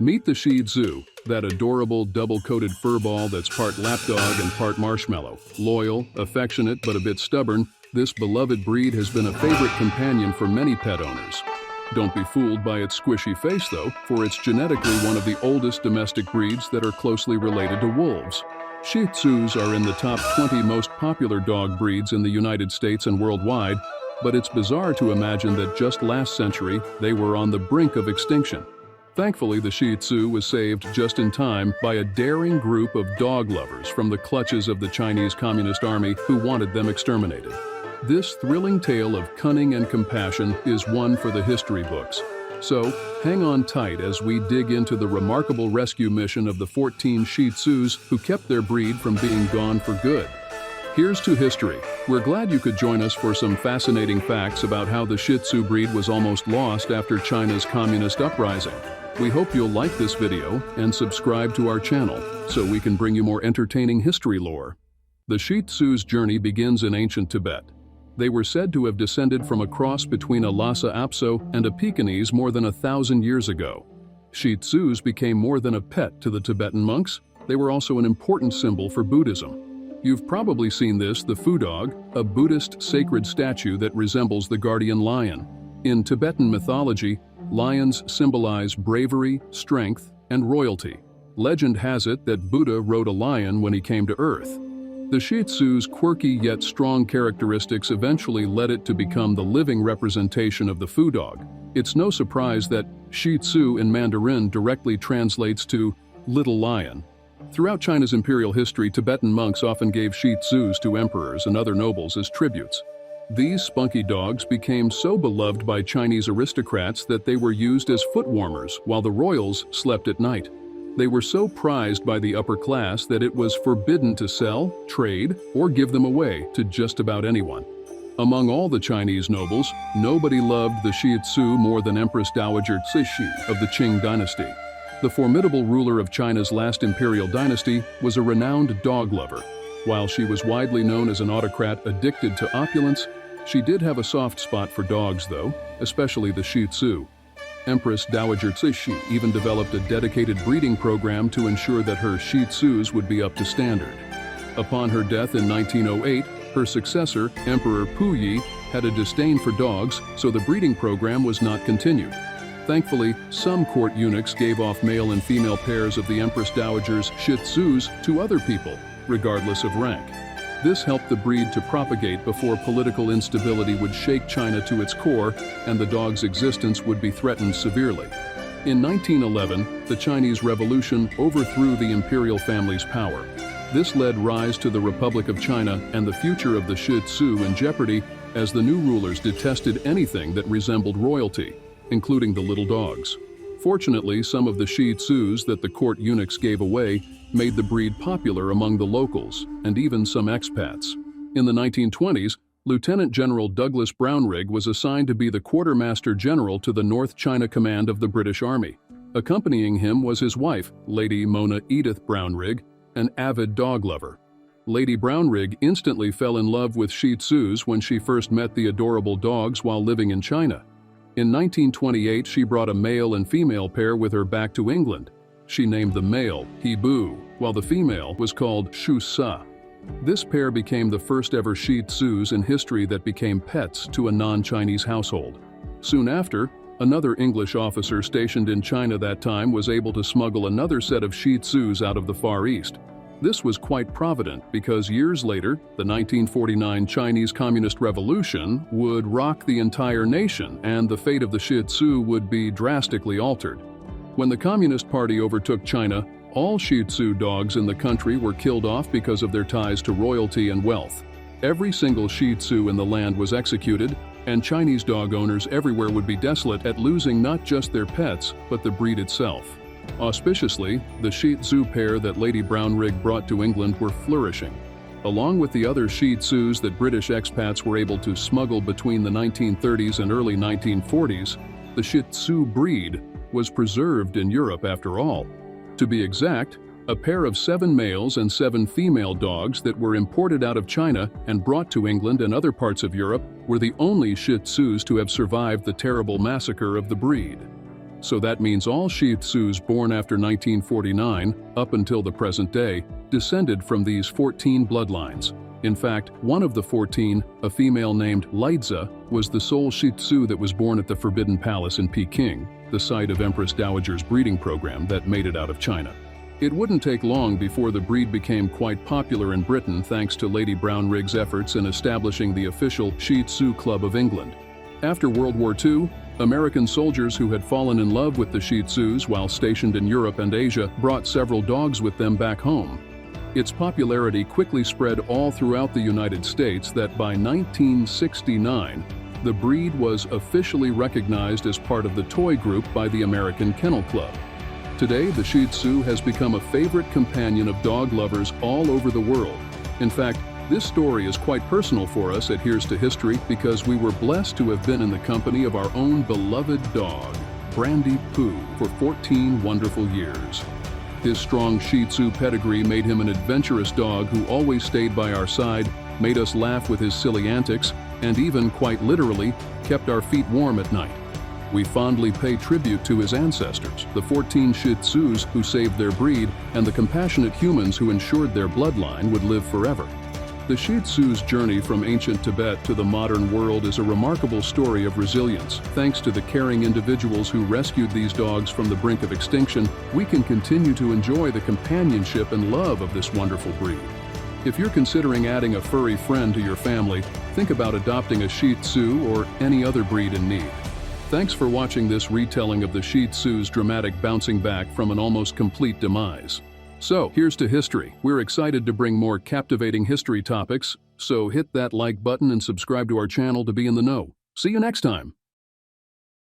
Meet the Shih Tzu, that adorable double-coated furball that's part lapdog and part marshmallow. Loyal, affectionate, but a bit stubborn, this beloved breed has been a favorite companion for many pet owners. Don't be fooled by its squishy face though, for it's genetically one of the oldest domestic breeds that are closely related to wolves. Shih Tzus are in the top 20 most popular dog breeds in the United States and worldwide, but it's bizarre to imagine that just last century they were on the brink of extinction. Thankfully, the Shih Tzu was saved just in time by a daring group of dog lovers from the clutches of the Chinese Communist Army who wanted them exterminated. This thrilling tale of cunning and compassion is one for the history books. So, hang on tight as we dig into the remarkable rescue mission of the 14 Shih Tzus who kept their breed from being gone for good. Here's to history. We're glad you could join us for some fascinating facts about how the Shih Tzu breed was almost lost after China's communist uprising. We hope you'll like this video and subscribe to our channel so we can bring you more entertaining history lore. The Shih Tzu's journey begins in ancient Tibet. They were said to have descended from a cross between a Lhasa Apso and a Pekingese more than 1,000 years ago. Shih Tzus became more than a pet to the Tibetan monks. They were also an important symbol for Buddhism. You've probably seen this, the Pooh dog, a Buddhist sacred statue that resembles the guardian lion. In Tibetan mythology, lions symbolize bravery, strength, and royalty. Legend has it that Buddha rode a lion when he came to Earth. The Shih Tzu's quirky yet strong characteristics eventually led it to become the living representation of the Pooh dog. It's no surprise that Shih Tzu in Mandarin directly translates to little lion. Throughout China's imperial history, Tibetan monks often gave Shih Tzus to emperors and other nobles as tributes. These spunky dogs became so beloved by Chinese aristocrats that they were used as foot warmers while the royals slept at night. They were so prized by the upper class that it was forbidden to sell, trade, or give them away to just about anyone. Among all the Chinese nobles, nobody loved the Shih Tzu more than Empress Dowager Cixi of the Qing dynasty. The formidable ruler of China's last imperial dynasty was a renowned dog lover. While she was widely known as an autocrat addicted to opulence, she did have a soft spot for dogs though, especially the Shih Tzu. Empress Dowager Cixi even developed a dedicated breeding program to ensure that her Shih Tzus would be up to standard. Upon her death in 1908, her successor, Emperor Pooh, had a disdain for dogs, so the breeding program was not continued. Thankfully, some court eunuchs gave off male and female pairs of the Empress Dowager's Shih Tzus to other people, regardless of rank. This helped the breed to propagate before political instability would shake China to its core and the dog's existence would be threatened severely. In 1911, the Chinese Revolution overthrew the imperial family's power. This led rise to the Republic of China and the future of the Shih Tzu in jeopardy as the new rulers detested anything that resembled royalty, including the little dogs. Fortunately, some of the Shih Tzus that the court eunuchs gave away made the breed popular among the locals and even some expats. In the 1920s, Lieutenant General Douglas Brownrigg was assigned to be the Quartermaster General to the North China Command of the British Army. Accompanying him was his wife, Lady Mona Edith Brownrigg, an avid dog lover. Lady Brownrigg instantly fell in love with Shih Tzus when she first met the adorable dogs while living in China. In 1928, she brought a male and female pair with her back to England. She named the male Pooh, while the female was called Shih Tzu. This pair became the first ever Shih Tzus in history that became pets to a non-Chinese household. Soon after, another English officer stationed in China that time was able to smuggle another set of Shih Tzus out of the Far East. This was quite provident because years later, the 1949 Chinese Communist Revolution would rock the entire nation and the fate of the Shih Tzu would be drastically altered. When the Communist Party overtook China, all Shih Tzu dogs in the country were killed off because of their ties to royalty and wealth. Every single Shih Tzu in the land was executed, and Chinese dog owners everywhere would be desolate at losing not just their pets, but the breed itself. Auspiciously, the Shih Tzu pair that Lady Brownrigg brought to England were flourishing. Along with the other Shih Tzus that British expats were able to smuggle between the 1930s and early 1940s, the Shih Tzu breed was preserved in Europe after all. To be exact, a pair of 7 males and 7 female dogs that were imported out of China and brought to England and other parts of Europe were the only Shih Tzus to have survived the terrible massacre of the breed. So that means all Shih Tzus born after 1949, up until the present day, descended from these 14 bloodlines. In fact, one of the 14, a female named Liza, was the sole Shih Tzu that was born at the Forbidden Palace in Peking, the site of Empress Dowager's breeding program that made it out of China. It wouldn't take long before the breed became quite popular in Britain thanks to Lady Brownrigg's efforts in establishing the official Shih Tzu Club of England. After World War II, American soldiers who had fallen in love with the Shih Tzus while stationed in Europe and Asia brought several dogs with them back home. Its popularity quickly spread all throughout the United States that by 1969, the breed was officially recognized as part of the toy group by the American Kennel Club. Today, the Shih Tzu has become a favorite companion of dog lovers all over the world. In fact, this story is quite personal for us at Here's to History because we were blessed to have been in the company of our own beloved dog, Brandy Pooh, for 14 wonderful years. His strong Shih Tzu pedigree made him an adventurous dog who always stayed by our side, made us laugh with his silly antics, and even, quite literally, kept our feet warm at night. We fondly pay tribute to his ancestors, the 14 Shih Tzus who saved their breed, and the compassionate humans who ensured their bloodline would live forever. The Shih Tzu's journey from ancient Tibet to the modern world is a remarkable story of resilience. Thanks to the caring individuals who rescued these dogs from the brink of extinction, we can continue to enjoy the companionship and love of this wonderful breed. If you're considering adding a furry friend to your family, think about adopting a Shih Tzu or any other breed in need. Thanks for watching this retelling of the Shih Tzu's dramatic bouncing back from an almost complete demise. So, here's to history. We're excited to bring more captivating history topics, so hit that like button and subscribe to our channel to be in the know. See you next time!